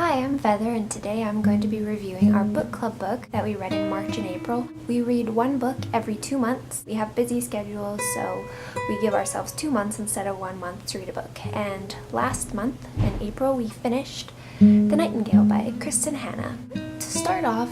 Hi, I'm Feather, and today I'm going to be reviewing our book club book that we read in March and April. We read one book every 2 months. We have busy schedules, so we give ourselves 2 months instead of 1 month to read a book. And last month, in April, we finished The Nightingale by Kristen Hanna. To start off,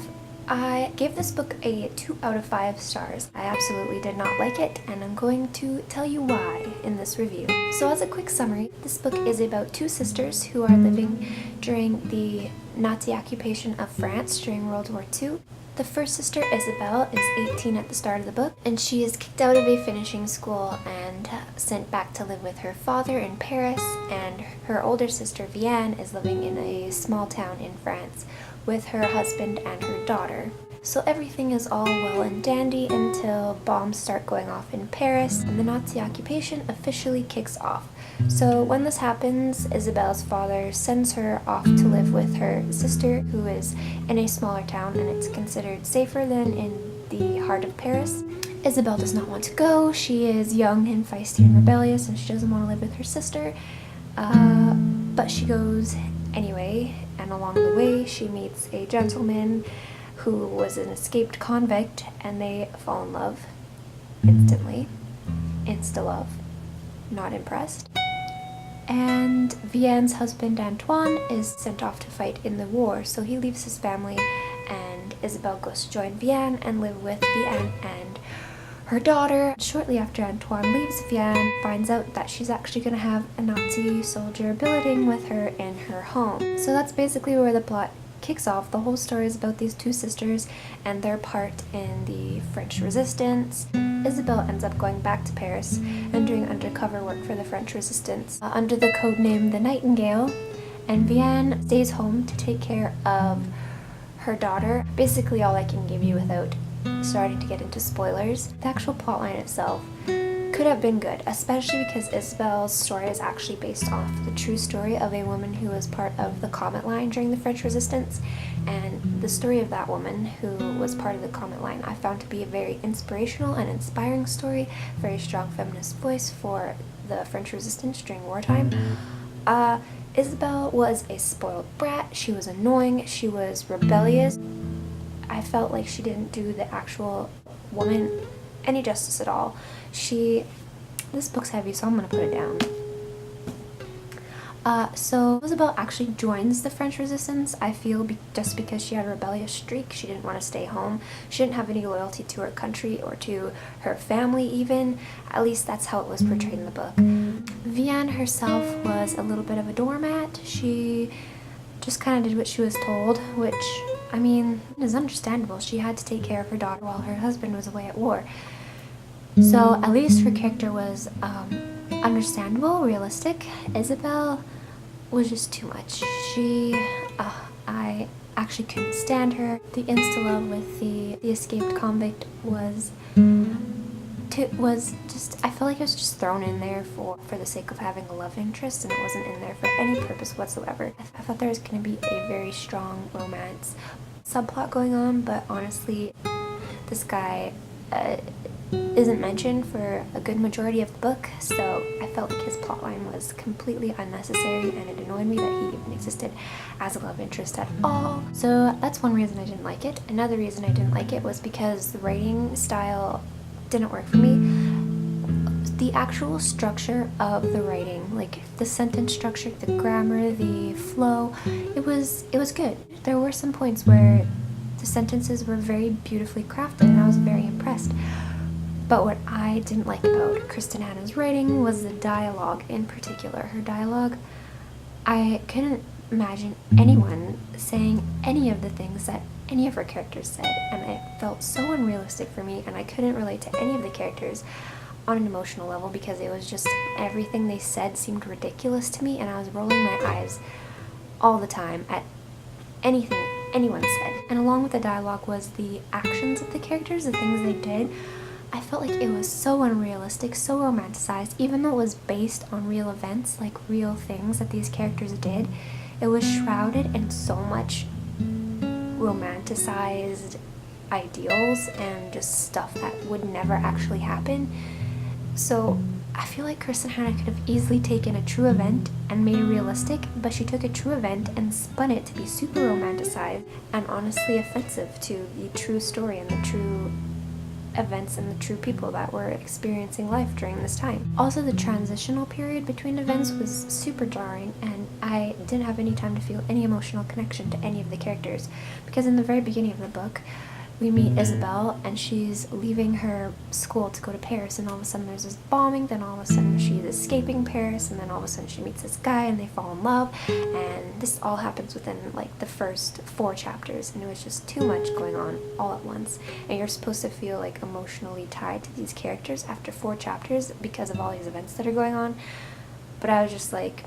I gave this book a 2 out of 5 stars. I absolutely did not like it, and I'm going to tell you why in this review. So as a quick summary, this book is about 2 sisters who are living during the Nazi occupation of France during World War II. The first sister, Isabelle, is 18 at the start of the book, and she is kicked out of a finishing school and sent back to live with her father in Paris, and her older sister, Vianne, is living in a small town in France with her husband and her daughter. So everything is all well and dandy until bombs start going off in Paris and the Nazi occupation officially kicks off. So when this happens, Isabelle's father sends her off to live with her sister, who is in a smaller town, and it's considered safer than in the heart of Paris. Isabelle does not want to go. She is young and feisty and rebellious, and she doesn't want to live with her sister, but she goes anyway, and along the way she meets a gentleman who was an escaped convict, and they fall in love instantly. Insta-love. Not impressed. And Vianne's husband, Antoine, is sent off to fight in the war, so he leaves his family, and Isabelle goes to join Vianne and live with Vianne and her daughter. Shortly after Antoine leaves, Vianne finds out that she's actually going to have a Nazi soldier billeting with her in her home. So that's basically where the plot kicks off. The whole story is about these 2 sisters and their part in the French resistance. Isabelle ends up going back to Paris and doing undercover work for the French resistance under the code name The Nightingale, and Vianne stays home to take care of her daughter. Basically all I can give you without starting to get into spoilers. The actual plotline itself could have been good, especially because Isabelle's story is actually based off the true story of a woman who was part of the Comet Line during the French Resistance, and the story of that woman who was part of the Comet Line I found to be a very inspirational and inspiring story, very strong feminist voice for the French Resistance during wartime. Isabelle was a spoiled brat. She was annoying, she was rebellious. I felt like she didn't do the actual woman any justice at all. This book's heavy, so I'm gonna put it down. So Isabelle actually joins the French Resistance, I feel, just because she had a rebellious streak. She didn't want to stay home. She didn't have any loyalty to her country or to her family even. At least that's how it was portrayed in the book. Vianne herself was a little bit of a doormat. She just kind of did what she was told, which, I mean, is understandable. She had to take care of her daughter while her husband was away at war. So at least her character was understandable, realistic. Isabelle was just too much. I actually couldn't stand her. The insta-love with the escaped convict was just, I felt like it was just thrown in there for the sake of having a love interest, and it wasn't in there for any purpose whatsoever. I thought there was going to be a very strong romance subplot going on, but honestly, this guy isn't mentioned for a good majority of the book, so I felt like his plotline was completely unnecessary, and it annoyed me that he even existed as a love interest at all. So that's one reason I didn't like it. Another reason I didn't like it was because the writing style didn't work for me. The actual structure of the writing, like the sentence structure, the grammar, the flow, it was good. There were some points where the sentences were very beautifully crafted, and I was very impressed. But what I didn't like about Kristen Hanna's writing was the dialogue in particular. Her dialogue, I couldn't imagine anyone saying any of the things that any of her characters said, and it felt so unrealistic for me, and I couldn't relate to any of the characters on an emotional level because it was just, everything they said seemed ridiculous to me, and I was rolling my eyes all the time at anything anyone said. And along with the dialogue was the actions of the characters, the things they did. I felt like it was so unrealistic, so romanticized, even though it was based on real events, like real things that these characters did. It was shrouded in so much romanticized ideals and just stuff that would never actually happen. So I feel like Kristen Hanna could have easily taken a true event and made it realistic, but she took a true event and spun it to be super romanticized and honestly offensive to the true story and the true events and the true people that were experiencing life during this time. Also, the transitional period between events was super jarring, and I didn't have any time to feel any emotional connection to any of the characters, because in the very beginning of the book, we meet Isabel, and she's leaving her school to go to Paris, and all of a sudden there's this bombing, then all of a sudden she's escaping Paris, and then all of a sudden she meets this guy and they fall in love, and this all happens within like the first 4 chapters, and it was just too much going on all at once, and you're supposed to feel like emotionally tied to these characters after 4 chapters because of all these events that are going on, but I was just like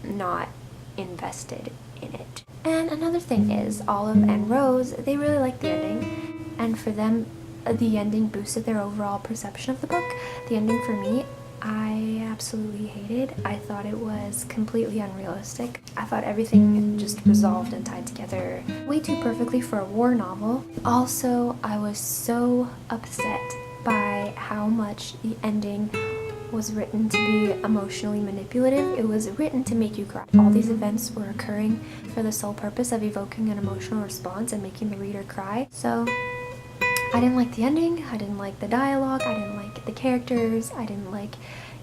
not invested in it. And another thing is, Olive and Rose, they really liked the ending, and for them, the ending boosted their overall perception of the book. The ending for me, I absolutely hated. I thought it was completely unrealistic. I thought everything just resolved and tied together way too perfectly for a war novel. Also, I was so upset by how much the ending was written to be emotionally manipulative. It was written to make you cry. All these events were occurring for the sole purpose of evoking an emotional response and making the reader cry. So I didn't like the ending, I didn't like the dialogue, I didn't like the characters, I didn't like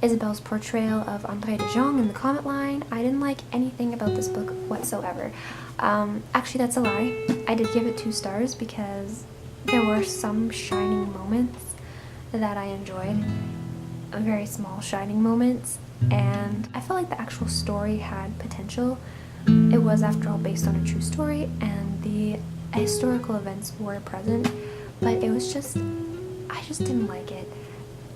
Isabel's portrayal of André de Jong in the comment line. I didn't like anything about this book whatsoever. Actually, that's a lie. I did give it 2 stars because there were some shining moments that I enjoyed. Very small shining moments, and I felt like the actual story had potential. It was, after all, based on a true story, and the historical events were present, but it was just, I just didn't like it.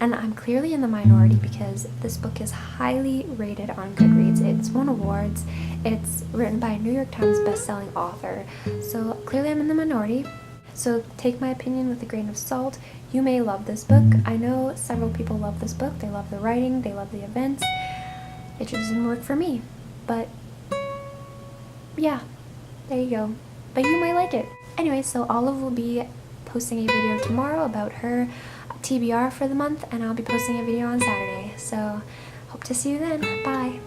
And I'm clearly in the minority because this book is highly rated on Goodreads. It's won awards, it's written by a New York Times best-selling author, so clearly I'm in the minority. So take my opinion with a grain of salt. You may love this book. I know several people love this book. They love the writing, they love the events. It just didn't work for me. But yeah, there you go. But you might like it. Anyway, so Olive will be posting a video tomorrow about her TBR for the month, and I'll be posting a video on Saturday. So hope to see you then. Bye.